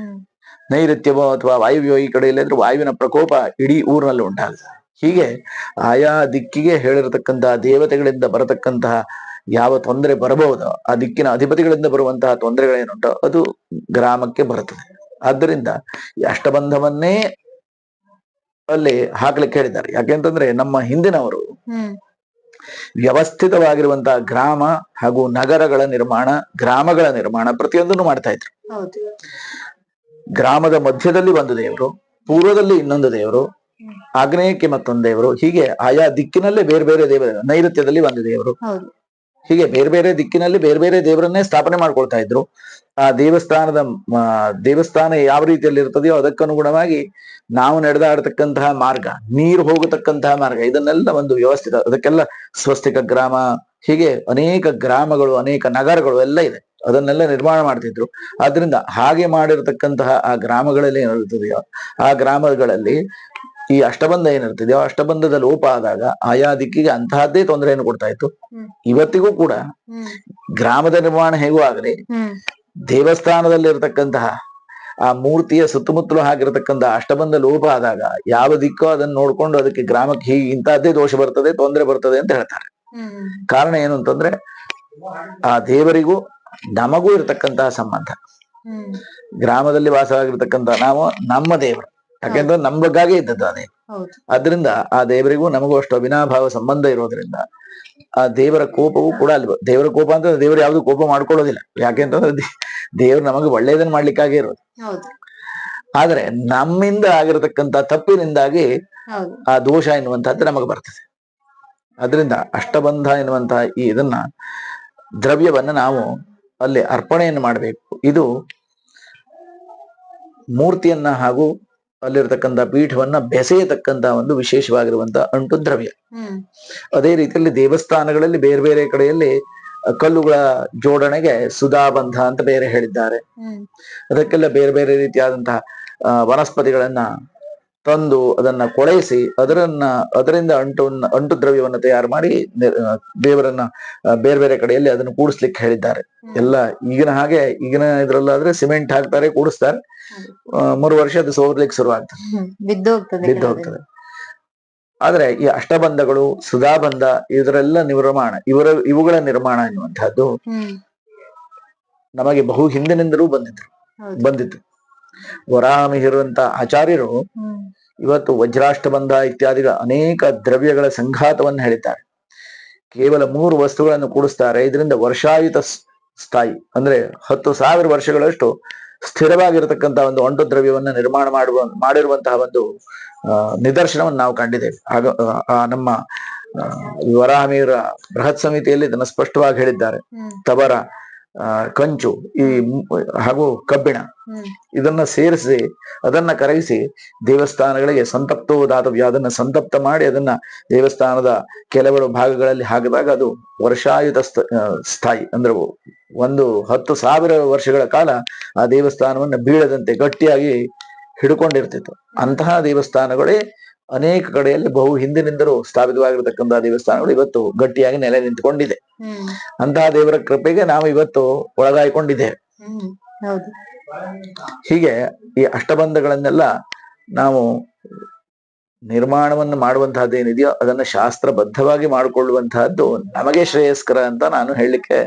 ನೈಋತ್ಯವೋ ಅಥವಾ ವಾಯುವ್ಯೋ ಈ ಕಡೆಯಲ್ಲಿ ಇದ್ರೆ ವಾಯುವಿನ ಪ್ರಕೋಪ ಇಡೀ ಊರಿನಲ್ಲಿ ಉಂಟಾಗ್ತದೆ. ಹೀಗೆ ಆಯಾ ದಿಕ್ಕಿಗೆ ಹೇಳಿರತಕ್ಕಂತಹ ದೇವತೆಗಳಿಂದ ಬರತಕ್ಕಂತಹ ಯಾವ ತೊಂದರೆ ಬರಬಹುದೋ ಆ ದಿಕ್ಕಿನ ಅಧಿಪತಿಗಳಿಂದ ಬರುವಂತಹ ತೊಂದರೆಗಳೇನುಂಟೋ ಅದು ಗ್ರಾಮಕ್ಕೆ ಬರುತ್ತದೆ. ಆದ್ದರಿಂದ ಈ ಅಷ್ಟಬಂಧವನ್ನೇ ಅಲ್ಲಿ ಹಾಕ್ಲಿಕ್ಕೆ ಹೇಳಿದ್ದಾರೆ. ಯಾಕೆಂತಂದ್ರೆ ನಮ್ಮ ಹಿಂದಿನವರು ವ್ಯವಸ್ಥಿತವಾಗಿರುವಂತಹ ಗ್ರಾಮ ಹಾಗೂ ನಗರಗಳ ನಿರ್ಮಾಣ, ಗ್ರಾಮಗಳ ನಿರ್ಮಾಣ ಪ್ರತಿಯೊಂದನ್ನು ಮಾಡ್ತಾ ಇದ್ರು. ಗ್ರಾಮದ ಮಧ್ಯದಲ್ಲಿ ಒಂದು ದೇವರು, ಪೂರ್ವದಲ್ಲಿ ಇನ್ನೊಂದು ದೇವರು, ಆಗ್ನೇಯಕ್ಕೆ ಮತ್ತೊಂದು ದೇವರು, ಹೀಗೆ ಆಯಾ ದಿಕ್ಕಿನಲ್ಲೇ ಬೇರೆ ಬೇರೆ ದೇವರು, ನೈಋತ್ಯದಲ್ಲಿ ಒಂದು ದೇವರು, ಹೀಗೆ ಬೇರೆ ಬೇರೆ ದಿಕ್ಕಿನಲ್ಲಿ ಬೇರೆ ಬೇರೆ ದೇವರನ್ನೇ ಸ್ಥಾಪನೆ ಮಾಡ್ಕೊಳ್ತಾ ಇದ್ರು. ಆ ದೇವಸ್ಥಾನ ಯಾವ ರೀತಿಯಲ್ಲಿ ಇರ್ತದೆಯೋ ಅದಕ್ಕನುಗುಣವಾಗಿ ನಾವು ನಡೆದಾಡತಕ್ಕಂತಹ ಮಾರ್ಗ, ನೀರು ಹೋಗತಕ್ಕಂತಹ ಮಾರ್ಗ, ಇದನ್ನೆಲ್ಲ ಒಂದು ವ್ಯವಸ್ಥಿತ, ಅದಕ್ಕೆಲ್ಲ ಸ್ವಸ್ತಿಕ ಗ್ರಾಮ, ಹೀಗೆ ಅನೇಕ ಗ್ರಾಮಗಳು, ಅನೇಕ ನಗರಗಳು ಎಲ್ಲ ಇದೆ, ಅದನ್ನೆಲ್ಲ ನಿರ್ಮಾಣ ಮಾಡ್ತಿದ್ರು. ಆದ್ರಿಂದ ಹಾಗೆ ಮಾಡಿರ್ತಕ್ಕಂತಹ ಆ ಗ್ರಾಮಗಳಲ್ಲಿ ಏನಿರ್ತದೆಯೋ ಆ ಗ್ರಾಮಗಳಲ್ಲಿ ಈ ಅಷ್ಟಬಂಧ ಏನಿರ್ತದೆಯೋ ಅಷ್ಟಬಂಧದ ಲೋಪ ಆದಾಗ ಆಯಾ ದಿಕ್ಕಿಗೆ ಅಂತಹದ್ದೇ ತೊಂದರೆಯನ್ನು ಕೊಡ್ತಾ ಇತ್ತು. ಇವತ್ತಿಗೂ ಕೂಡ ಗ್ರಾಮದ ನಿರ್ಮಾಣ ಹೇಗೂ ಆಗಲಿ, ದೇವಸ್ಥಾನದಲ್ಲಿರ್ತಕ್ಕಂತಹ ಆ ಮೂರ್ತಿಯ ಸುತ್ತಮುತ್ತಲು ಹಾಕಿರತಕ್ಕಂತಹ ಅಷ್ಟಬಂಧ ಲೋಪ ಆದಾಗ ಯಾವ ದಿಕ್ಕೋ ಅದನ್ನ ನೋಡ್ಕೊಂಡು ಅದಕ್ಕೆ ಗ್ರಾಮಕ್ಕೆ ಹೀಗೆ ಇಂತಹದ್ದೇ ದೋಷ ಬರ್ತದೆ, ತೊಂದರೆ ಬರ್ತದೆ ಅಂತ ಹೇಳ್ತಾರೆ. ಕಾರಣ ಏನು ಅಂತಂದ್ರೆ ಆ ದೇವರಿಗೂ ನಮಗೂ ಇರತಕ್ಕಂತಹ ಸಂಬಂಧ. ಗ್ರಾಮದಲ್ಲಿ ವಾಸವಾಗಿರ್ತಕ್ಕಂಥ ನಾವು ನಮ್ಮ ದೇವರು, ಯಾಕೆಂದ್ರೆ ನಮ್ಮ ಬಗ್ಗಾಗೆ ಇದ್ದದ್ದು ಅದೇ. ಆದ್ರಿಂದ ಆ ದೇವರಿಗೂ ನಮಗೂ ಅಷ್ಟು ಅವಿನಾಭಾವ ಸಂಬಂಧ ಇರೋದ್ರಿಂದ ಆ ದೇವರ ಕೋಪವೂ ಕೂಡ ಅಲ್ಲಿ, ದೇವರ ಕೋಪ ಅಂತ ದೇವರು ಯಾವ್ದು ಕೋಪ ಮಾಡ್ಕೊಳ್ಳೋದಿಲ್ಲ. ಯಾಕೆಂತಂದ್ರೆ ದೇವ್ರು ನಮಗೆ ಒಳ್ಳೆಯದನ್ನ ಮಾಡ್ಲಿಕ್ಕಾಗಿ ಇರೋದು. ಆದ್ರೆ ನಮ್ಮಿಂದ ಆಗಿರತಕ್ಕಂತ ತಪ್ಪಿನಿಂದಾಗಿ ಆ ದೋಷ ಎನ್ನುವಂತಹದ್ದು ನಮಗೆ ಬರ್ತದೆ. ಅದರಿಂದ ಅಷ್ಟಬಂಧ ಎನ್ನುವಂತಹ ಈ ಇದನ್ನ ದ್ರವ್ಯವನ್ನ ನಾವು ಅಲ್ಲಿ ಅರ್ಪಣೆಯನ್ನು ಮಾಡಬೇಕು. ಇದು ಮೂರ್ತಿಯನ್ನ ಹಾಗೂ ಅಲ್ಲಿರ್ತಕ್ಕಂಥ ಪೀಠವನ್ನ ಬೆಸೆಯತಕ್ಕಂತ ಒಂದು ವಿಶೇಷವಾಗಿರುವಂತಹ ಅಂಟು ದ್ರವ್ಯ. ಅದೇ ರೀತಿಯಲ್ಲಿ ದೇವಸ್ಥಾನಗಳಲ್ಲಿ ಬೇರೆ ಬೇರೆ ಕಡೆಯಲ್ಲಿ ಕಲ್ಲುಗಳ ಜೋಡಣೆಗೆ ಸುಧಾಬಂಧ ಅಂತ ಬೇರೆ ಹೇಳಿದ್ದಾರೆ. ಅದಕ್ಕೆಲ್ಲ ಬೇರೆ ಬೇರೆ ರೀತಿಯಾದಂತಹ ವನಸ್ಪತಿಗಳನ್ನ ತಂದು ಅದನ್ನ ಕೊಳೆಸಿ ಅದರಿಂದ ಅಂಟು ದ್ರವ್ಯವನ್ನ ತಯಾರು ಮಾಡಿ ದೇವರನ್ನ ಬೇರೆ ಬೇರೆ ಕಡೆಯಲ್ಲಿ ಅದನ್ನು ಕೂಡಿಸ್ಲಿಕ್ಕೆ ಹೇಳಿದ್ದಾರೆ. ಎಲ್ಲ ಈಗಿನ ಇದ್ರಲ್ಲಾದ್ರೆ ಸಿಮೆಂಟ್ ಹಾಕ್ತಾರೆ, ಕೂಡಿಸ್ತಾರೆ, 3 ವರ್ಷ ಅದು ಸೋರ್ಲಿಕ್ಕೆ ಶುರುವಾಗ್ತದೆ, ಬಿದ್ದು ಹೋಗ್ತದೆ. ಆದ್ರೆ ಈ ಅಷ್ಟಬಂಧಗಳು, ಸುಧಾಬಂಧ ಇದರೆಲ್ಲ ನಿರ್ಮಾಣ ಇವುಗಳ ನಿರ್ಮಾಣ ಎನ್ನುವಂತಹದ್ದು ನಮಗೆ ಬಹು ಹಿಂದಿನಿಂದಲೂ ಬಂದಿತ್ತು. ವರಾಮಿಹಿರುವಂತ ಆಚಾರ್ಯರು ಇವತ್ತು ವಜ್ರಾಷ್ಟಬಂಧ ಇತ್ಯಾದಿಗಳ ಅನೇಕ ದ್ರವ್ಯಗಳ ಸಂಘಾತವನ್ನು ಹೇಳಿದ್ದಾರೆ. ಕೇವಲ 3 ವಸ್ತುಗಳನ್ನು ಕೂಡಿಸ್ತಾರೆ. ಇದರಿಂದ ವರ್ಷಾಯುತ ಸ್ಥಾಯಿ ಅಂದ್ರೆ 10,000 ವರ್ಷಗಳಷ್ಟು ಸ್ಥಿರವಾಗಿರತಕ್ಕಂತ ಒಂದು ಅಂಟು ದ್ರವ್ಯವನ್ನ ನಿರ್ಮಾಣ ಮಾಡಿರುವಂತಹ ಒಂದು ನಿದರ್ಶನವನ್ನು ನಾವು ಕಂಡಿದ್ದೇವೆ. ನಮ್ಮ ವರಾಮಿರ ಬೃಹತ್ ಸಮಿತಿಯಲ್ಲಿ ಇದನ್ನು ಸ್ಪಷ್ಟವಾಗಿ ಹೇಳಿದ್ದಾರೆ. ತಬರ, ಕಂಚು ಹಾಗೂ ಕಬ್ಬಿಣ ಇದನ್ನ ಸೇರಿಸಿ ಅದನ್ನ ಕರಗಿಸಿ ದೇವಸ್ಥಾನಗಳಿಗೆ ಸಂತಪ್ತೋದಾತವ್ಯ, ಅದನ್ನ ಸಂತಪ್ತ ಮಾಡಿ ಅದನ್ನ ದೇವಸ್ಥಾನದ ಕೆಲವು ಭಾಗಗಳಲ್ಲಿ ಹಾಕಿದಾಗ ಅದು ವರ್ಷಾಯುತ ಸ್ಥಾಯಿ ಅಂದ್ರೆ 10,000 ವರ್ಷಗಳ ಕಾಲ ಆ ದೇವಸ್ಥಾನವನ್ನ ಬೀಳದಂತೆ ಗಟ್ಟಿಯಾಗಿ ಹಿಡ್ಕೊಂಡಿರ್ತಿತ್ತು. ಅಂತಹ ದೇವಸ್ಥಾನಗಳೇ ಅನೇಕ ಕಡೆಯಲ್ಲಿ ಬಹು ಹಿಂದಿನಿಂದಲೂ ಸ್ಥಾಪಿತವಾಗಿರತಕ್ಕಂತಹ ದೇವಸ್ಥಾನಗಳು ಇವತ್ತು ಗಟ್ಟಿಯಾಗಿ ನೆಲೆ ನಿಂತುಕೊಂಡಿದೆ. ಅಂತಹ ದೇವರ ಕೃಪೆಗೆ ನಾವು ಇವತ್ತು ಒಳಗಾಯಿಕೊಂಡಿದ್ದೇವೆ. ಹೀಗೆ ಈ ಅಷ್ಟಬಂಧಗಳನ್ನೆಲ್ಲ ನಾವು ನಿರ್ಮಾಣವನ್ನು ಮಾಡುವಂತಹದ್ದೇನಿದೆಯೋ ಅದನ್ನ ಶಾಸ್ತ್ರಬದ್ಧವಾಗಿ ಮಾಡಿಕೊಳ್ಳುವಂತಹದ್ದು ನಮಗೆ ಶ್ರೇಯಸ್ಕರ ಅಂತ ನಾನು ಹೇಳಲಿಕ್ಕೆ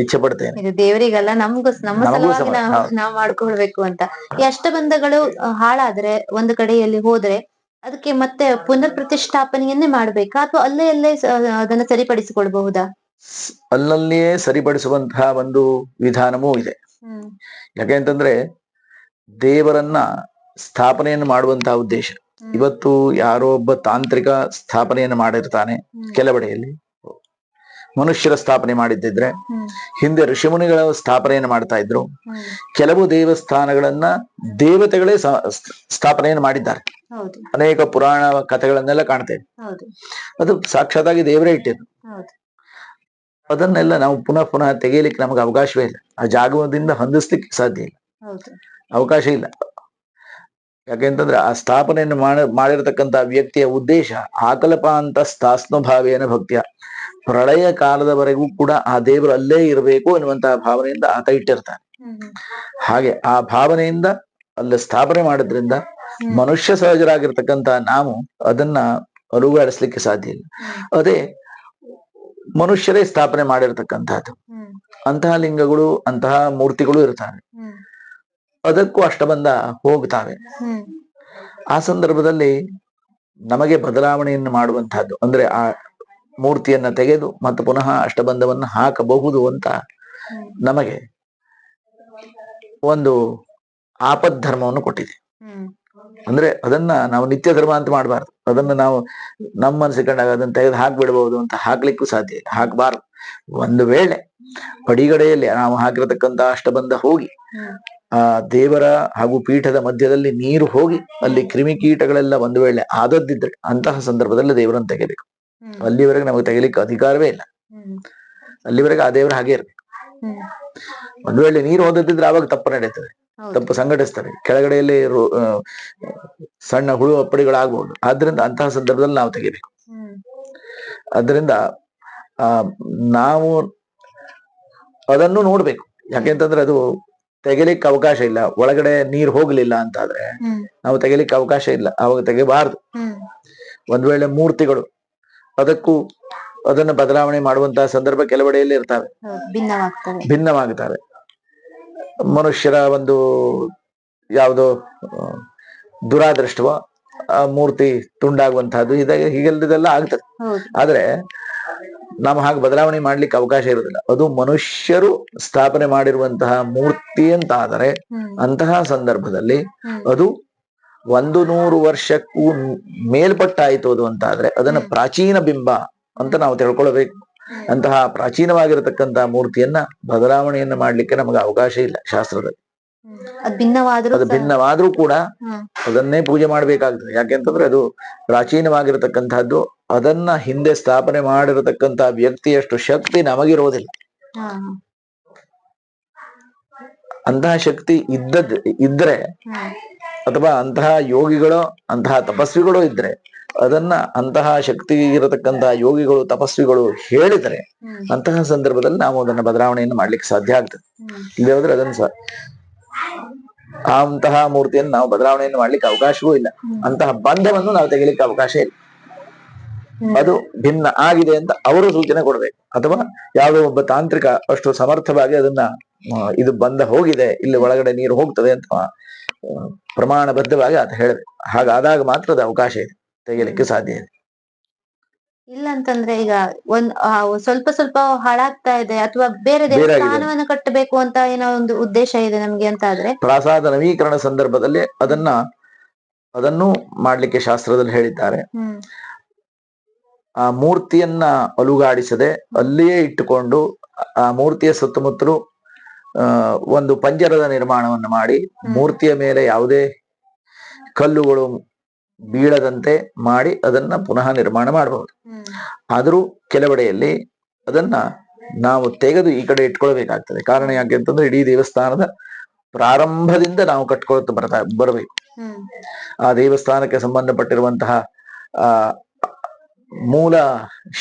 ಇಚ್ಛೆ ಪಡ್ತೇನೆ. ಇದು ದೇವರಿಗಲ್ಲ, ನಮ್ಮ ಸಲುವಾಗಿ ನಾವು ಮಾಡ್ಕೊಳ್ಬೇಕು ಅಂತ. ಈ ಅಷ್ಟಬಂಧಗಳು ಹಾಳಾದ್ರೆ ಒಂದು ಕಡೆಯಲ್ಲಿ ಹೋದ್ರೆ ಅದಕ್ಕೆ ಮತ್ತೆ ಪುನರ್ ಪ್ರತಿಷ್ಠಾಪನೆಯನ್ನೇ ಮಾಡ್ಬೇಕಾ ಅಥವಾ ಅಲ್ಲೇ ಅದನ್ನ ಸರಿಪಡಿಸಿಕೊಳ್ಬಹುದಾ? ಅಲ್ಲಲ್ಲಿಯೇ ಸರಿಪಡಿಸುವಂತಹ ಒಂದು ವಿಧಾನವೂ ಇದೆ. ಯಾಕೆಂತಂದ್ರೆ ದೇವರನ್ನ ಸ್ಥಾಪನೆಯನ್ನು ಮಾಡುವಂತಹ ಉದ್ದೇಶ. ಇವತ್ತು ಯಾರೋ ಒಬ್ಬ ತಾಂತ್ರಿಕ ಸ್ಥಾಪನೆಯನ್ನು ಮಾಡಿರ್ತಾನೆ, ಕೆಲವೆಡೆಯಲ್ಲಿ ಮನುಷ್ಯರ ಸ್ಥಾಪನೆ ಮಾಡಿದ್ದಿದ್ರೆ, ಹಿಂದೆ ಋಷಿಮುನಿಗಳ ಸ್ಥಾಪನೆಯನ್ನು ಮಾಡ್ತಾ ಇದ್ರು. ಕೆಲವು ದೇವಸ್ಥಾನಗಳನ್ನ ದೇವತೆಗಳೇ ಸ್ಥಾಪನೆಯನ್ನು ಮಾಡಿದ್ದಾರೆ. ಅನೇಕ ಪುರಾಣ ಕಥೆಗಳನ್ನೆಲ್ಲ ಕಾಣ್ತೇವೆ. ಅದು ಸಾಕ್ಷಾತ್ತಾಗಿ ದೇವರೇ ಇಟ್ಟಿದ್ರು. ಅದನ್ನೆಲ್ಲ ನಾವು ಪುನಃ ಪುನಃ ತೆಗೆಯಲಿಕ್ಕೆ ನಮಗೆ ಅವಕಾಶವೇ ಇಲ್ಲ. ಆ ಜಾಗದಿಂದ ಹೊಂದಿಸ್ಲಿಕ್ಕೆ ಸಾಧ್ಯ ಇಲ್ಲ, ಅವಕಾಶ ಇಲ್ಲ. ಯಾಕೆಂತಂದ್ರೆ ಆ ಸ್ಥಾಪನೆಯನ್ನು ಮಾಡಿರತಕ್ಕಂತ ವ್ಯಕ್ತಿಯ ಉದ್ದೇಶ ಆಕಲ್ಪಾಂತ ಸ್ಥಾಸ್ನುಭಾವೇನ ಭಕ್ತಿಯ, ಪ್ರಳಯ ಕಾಲದವರೆಗೂ ಕೂಡ ಆ ದೇವರು ಅಲ್ಲೇ ಇರಬೇಕು ಎನ್ನುವಂತಹ ಭಾವನೆಯಿಂದ ಆತ ಇಟ್ಟಿರ್ತಾನೆ. ಹಾಗೆ ಆ ಭಾವನೆಯಿಂದ ಅಲ್ಲಿ ಸ್ಥಾಪನೆ ಮಾಡೋದ್ರಿಂದ ಮನುಷ್ಯ ಸಹಜರಾಗಿರ್ತಕ್ಕಂತ ನಾವು ಅದನ್ನ ಅಲುಗಾಡಿಸ್ಲಿಕ್ಕೆ ಸಾಧ್ಯ ಇಲ್ಲ. ಅದೇ ಮನುಷ್ಯರೇ ಸ್ಥಾಪನೆ ಮಾಡಿರ್ತಕ್ಕಂಥದ್ದು ಅಂತಹ ಲಿಂಗಗಳು, ಅಂತಹ ಮೂರ್ತಿಗಳು ಇರ್ತಾವೆ. ಅದಕ್ಕೂ ಅಷ್ಟಬಂಧ ಹೋಗ್ತಾವೆ. ಆ ಸಂದರ್ಭದಲ್ಲಿ ನಮಗೆ ಬದಲಾವಣೆಯನ್ನು ಮಾಡುವಂತಹದ್ದು ಅಂದ್ರೆ ಆ ಮೂರ್ತಿಯನ್ನ ತೆಗೆದು ಮತ್ತು ಪುನಃ ಅಷ್ಟಬಂಧವನ್ನು ಹಾಕಬಹುದು ಅಂತ ನಮಗೆ ಒಂದು ಆಪದ್ಧರ್ಮವನ್ನು ಕೊಟ್ಟಿದೆ. ಅಂದ್ರೆ ಅದನ್ನ ನಾವು ನಿತ್ಯ ಧರ್ಮ ಅಂತ ಮಾಡಬಾರ್ದು. ಅದನ್ನ ನಾವು ನಮ್ಮ ಮನಸ್ಸಿಗೆ ಕಂಡಾಗ ಅದನ್ನ ತೆಗೆದು ಹಾಕ್ಬಿಡ್ಬಹುದು ಅಂತ ಹಾಕ್ಲಿಕ್ಕೂ ಸಾಧ್ಯ ಇಲ್ಲ, ಹಾಕಬಾರ್ದು. ಒಂದು ವೇಳೆ ಅಡಿಗಡೆಯಲ್ಲಿ ನಾವು ಹಾಕಿರತಕ್ಕಂತ ಅಷ್ಟಬಂಧ ಹೋಗಿ ಆ ದೇವರ ಹಾಗೂ ಪೀಠದ ಮಧ್ಯದಲ್ಲಿ ನೀರು ಹೋಗಿ ಅಲ್ಲಿ ಕ್ರಿಮಿಕೀಟಗಳೆಲ್ಲ ಒಂದು ವೇಳೆ ಆದದ್ದಿದ್ರೆ ಅಂತಹ ಸಂದರ್ಭದಲ್ಲಿ ದೇವರನ್ನು ತೆಗಿಬೇಕು. ಅಲ್ಲಿವರೆಗೆ ನಮಗೆ ತೆಗಿಲಿಕ್ಕೆ ಅಧಿಕಾರವೇ ಇಲ್ಲ. ಅಲ್ಲಿವರೆಗೆ ಆ ದೇವರು ಹಾಗೆ ಇರ್ಬೇಕು. ಒಂದು ವೇಳೆ ನೀರು ಹೋದದ್ದಿದ್ರೆ ಆವಾಗ ತಪ್ಪು ನಡೀತದೆ, ತಪ್ಪು ಸಂಘಟಿಸ್ತವೆ, ಕೆಳಗಡೆಯಲ್ಲಿ ಸಣ್ಣ ಹುಳು ಅಪ್ಪಡಿಗಳಾಗಬಹುದು. ಆದ್ರಿಂದ ಅಂತಹ ಸಂದರ್ಭದಲ್ಲಿ ನಾವು ತೆಗಿಬೇಕು. ಅದರಿಂದ ನಾವು ಅದನ್ನು ನೋಡ್ಬೇಕು. ಯಾಕೆಂತಂದ್ರೆ ಅದು ತೆಗಿಲಿಕ್ಕೆ ಅವಕಾಶ ಇಲ್ಲ. ಒಳಗಡೆ ನೀರು ಹೋಗ್ಲಿಲ್ಲ ಅಂತಾದ್ರೆ ನಾವು ತೆಗಿಲಿಕ್ಕೆ ಅವಕಾಶ ಇಲ್ಲ, ಅವಾಗ ತೆಗಿಬಾರ್ದು. ಒಂದ್ ವೇಳೆ ಮೂರ್ತಿಗಳು ಅದಕ್ಕೂ ಅದನ್ನ ಬದಲಾವಣೆ ಮಾಡುವಂತಹ ಸಂದರ್ಭ ಕೆಲವೆಡೆಯಲ್ಲಿ ಇರ್ತವೆ, ಭಿನ್ನವಾಗ್ತವೆ. ಮನುಷ್ಯರ ಒಂದು ಯಾವುದೋ ದುರಾದೃಷ್ಟವ ಆ ಮೂರ್ತಿ ತುಂಡಾಗುವಂತಹದ್ದು ಹೀಗೆಲ್ಲದೆಲ್ಲ ಆಗ್ತದೆ. ಆದ್ರೆ ನಾವು ಹಾಗೆ ಬದಲಾವಣೆ ಮಾಡ್ಲಿಕ್ಕೆ ಅವಕಾಶ ಇರುವುದಿಲ್ಲ. ಅದು ಮನುಷ್ಯರು ಸ್ಥಾಪನೆ ಮಾಡಿರುವಂತಹ ಮೂರ್ತಿ ಅಂತ ಆದರೆ ಅಂತಹ ಸಂದರ್ಭದಲ್ಲಿ ಅದು 100 ವರ್ಷಕ್ಕೂ ಮೇಲ್ಪಟ್ಟಾಯಿತು ಅದು ಅಂತ ಆದ್ರೆ ಅದನ್ನ ಪ್ರಾಚೀನ ಬಿಂಬ ಅಂತ ನಾವು ತಿಳ್ಕೊಳ್ಬೇಕು. ಅಂತಹ ಪ್ರಾಚೀನವಾಗಿರತಕ್ಕಂತಹ ಮೂರ್ತಿಯನ್ನ ಬದಲಾವಣೆಯನ್ನ ಮಾಡ್ಲಿಕ್ಕೆ ನಮಗೆ ಅವಕಾಶ ಇಲ್ಲ ಶಾಸ್ತ್ರದಲ್ಲಿ. ಅದು ಭಿನ್ನವಾದ್ರೂ ಕೂಡ ಅದನ್ನೇ ಪೂಜೆ ಮಾಡ್ಬೇಕಾಗ್ತದೆ. ಯಾಕೆಂತಂದ್ರೆ ಅದು ಪ್ರಾಚೀನವಾಗಿರತಕ್ಕಂತಹದ್ದು. ಅದನ್ನ ಹಿಂದೆ ಸ್ಥಾಪನೆ ಮಾಡಿರತಕ್ಕಂತಹ ವ್ಯಕ್ತಿಯಷ್ಟು ಶಕ್ತಿ ನಮಗಿರೋದಿಲ್ಲ. ಅಂತಹ ಶಕ್ತಿ ಇದ್ರೆ ಅಥವಾ ಅಂತಹ ಯೋಗಿಗಳು ಅಂತಹ ತಪಸ್ವಿಗಳು ಇದ್ರೆ ಅದನ್ನ ಅಂತಹ ಶಕ್ತಿ ಇರತಕ್ಕಂತಹ ಯೋಗಿಗಳು ತಪಸ್ವಿಗಳು ಹೇಳಿದರೆ ಅಂತಹ ಸಂದರ್ಭದಲ್ಲಿ ನಾವು ಅದನ್ನ ಬದಲಾವಣೆಯನ್ನು ಮಾಡ್ಲಿಕ್ಕೆ ಸಾಧ್ಯ ಆಗ್ತದೆ. ಇಲ್ಲದೆ ಹೋದ್ರೆ ಅದನ್ನ ಅಂತಹ ಮೂರ್ತಿಯನ್ನು ನಾವು ಬದಲಾವಣೆಯನ್ನು ಮಾಡ್ಲಿಕ್ಕೆ ಅವಕಾಶವೂ ಇಲ್ಲ. ಅಂತಹ ಬಂಧವನ್ನು ನಾವು ತೆಗಿಲಿಕ್ಕೆ ಅವಕಾಶ ಇಲ್ಲ. ಅದು ಭಿನ್ನ ಆಗಿದೆ ಅಂತ ಅವರು ಸೂಚನೆ ಕೊಡ್ಬೇಕು. ಅಥವಾ ಯಾವುದೋ ಒಬ್ಬ ತಾಂತ್ರಿಕ ಅಷ್ಟು ಸಮರ್ಥವಾಗಿ ಅದನ್ನ ಇದು ಬಂದ ಹೋಗಿದೆ, ಇಲ್ಲಿ ಒಳಗಡೆ ನೀರು ಹೋಗ್ತದೆ ಅಂತ ಪ್ರಮಾಣಬದ್ಧವಾಗಿ ಆತ ಹೇಳ್ಬೇಕು. ಹಾಗಾದಾಗ ಮಾತ್ರ ಅದು ಅವಕಾಶ ಇದೆ, ತೆಗಿಲಿಕ್ಕೆ ಸಾಧ್ಯ ಇದೆ. ಇಲ್ಲ ಅಂತಂದ್ರೆ ಈಗ ಸ್ವಲ್ಪ ಸ್ವಲ್ಪ ಹಾಳಾಗ್ತಾ ಇದೆ ಅಥವಾ ಬೇರೆ ದೇವಸ್ಥಾನವನ್ನು ಕಟ್ಟಬೇಕು ಅಂತ ಏನೋ ಒಂದು ಉದ್ದೇಶ ಇದೆ ನಮ್ಗೆ ಅಂತ ಆದ್ರೆ ಪ್ರಾಸಾದ ನವೀಕರಣ ಸಂದರ್ಭದಲ್ಲಿ ಅದನ್ನು ಮಾಡ್ಲಿಕ್ಕೆ ಶಾಸ್ತ್ರದಲ್ಲಿ ಹೇಳಿದ್ದಾರೆ. ಆ ಮೂರ್ತಿಯನ್ನ ಅಲುಗಾಡಿಸದೆ ಅಲ್ಲಿಯೇ ಇಟ್ಟುಕೊಂಡು ಆ ಮೂರ್ತಿಯ ಸುತ್ತಮುತ್ತಲು ಒಂದು ಪಂಜರದ ನಿರ್ಮಾಣವನ್ನು ಮಾಡಿ ಮೂರ್ತಿಯ ಮೇಲೆ ಯಾವುದೇ ಕಲ್ಲುಗಳು ಬೀಳದಂತೆ ಮಾಡಿ ಅದನ್ನ ಪುನಃ ನಿರ್ಮಾಣ ಮಾಡಬಹುದು. ಆದರೂ ಕೆಲವೆಡೆಯಲ್ಲಿ ಅದನ್ನ ನಾವು ತೆಗೆದು ಈ ಕಡೆ ಇಟ್ಕೊಳ್ಬೇಕಾಗ್ತದೆ. ಕಾರಣ ಯಾಕೆ ಅಂತಂದ್ರೆ ಇಡೀ ದೇವಸ್ಥಾನದ ಪ್ರಾರಂಭದಿಂದ ನಾವು ಕಟ್ಕೊಳ್ತಾ ಬರಬೇಕು. ಆ ದೇವಸ್ಥಾನಕ್ಕೆ ಸಂಬಂಧಪಟ್ಟಿರುವಂತಹ ಮೂಲ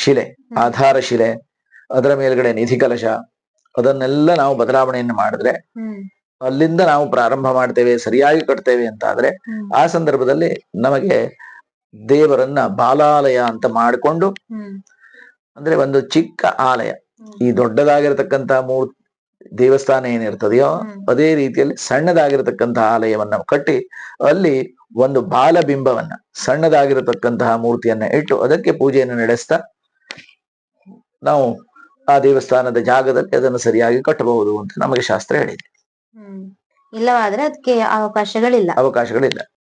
ಶಿಲೆ, ಆಧಾರ ಶಿಲೆ, ಅದರ ಮೇಲ್ಗಡೆ ನಿಧಿ ಕಲಶ, ಅದನ್ನೆಲ್ಲ ನಾವು ಬದಲಾವಣೆಯನ್ನು ಮಾಡಿದ್ರೆ ಅಲ್ಲಿಂದ ನಾವು ಪ್ರಾರಂಭ ಮಾಡ್ತೇವೆ, ಸರಿಯಾಗಿ ಕಟ್ತೇವೆ ಅಂತ ಆದ್ರೆ ಆ ಸಂದರ್ಭದಲ್ಲಿ ನಮಗೆ ದೇವರನ್ನ ಬಾಲಾಲಯ ಅಂತ ಮಾಡಿಕೊಂಡು, ಅಂದ್ರೆ ಒಂದು ಚಿಕ್ಕ ಆಲಯ, ಈ ದೊಡ್ಡದಾಗಿರತಕ್ಕಂತಹ ದೇವಸ್ಥಾನ ಏನಿರ್ತದೆಯೋ ಅದೇ ರೀತಿಯಲ್ಲಿ ಸಣ್ಣದಾಗಿರತಕ್ಕಂತಹ ಆಲಯವನ್ನ ಕಟ್ಟಿ ಅಲ್ಲಿ ಒಂದು ಬಾಲಬಿಂಬವನ್ನ ಸಣ್ಣದಾಗಿರತಕ್ಕಂತಹ ಮೂರ್ತಿಯನ್ನ ಇಟ್ಟು ಅದಕ್ಕೆ ಪೂಜೆಯನ್ನು ನಡೆಸ್ತಾ ನಾವು ಆ ದೇವಸ್ಥಾನದ ಜಾಗದಲ್ಲಿ ಅದನ್ನು ಸರಿಯಾಗಿ ಕಟ್ಟಬಹುದು ಅಂತ ನಮಗೆ ಶಾಸ್ತ್ರ ಹೇಳಿದೆ. ಇಲ್ಲವಾದ್ರೆ ಅದಕ್ಕೆ ಅವಕಾಶಗಳಿಲ್ಲ.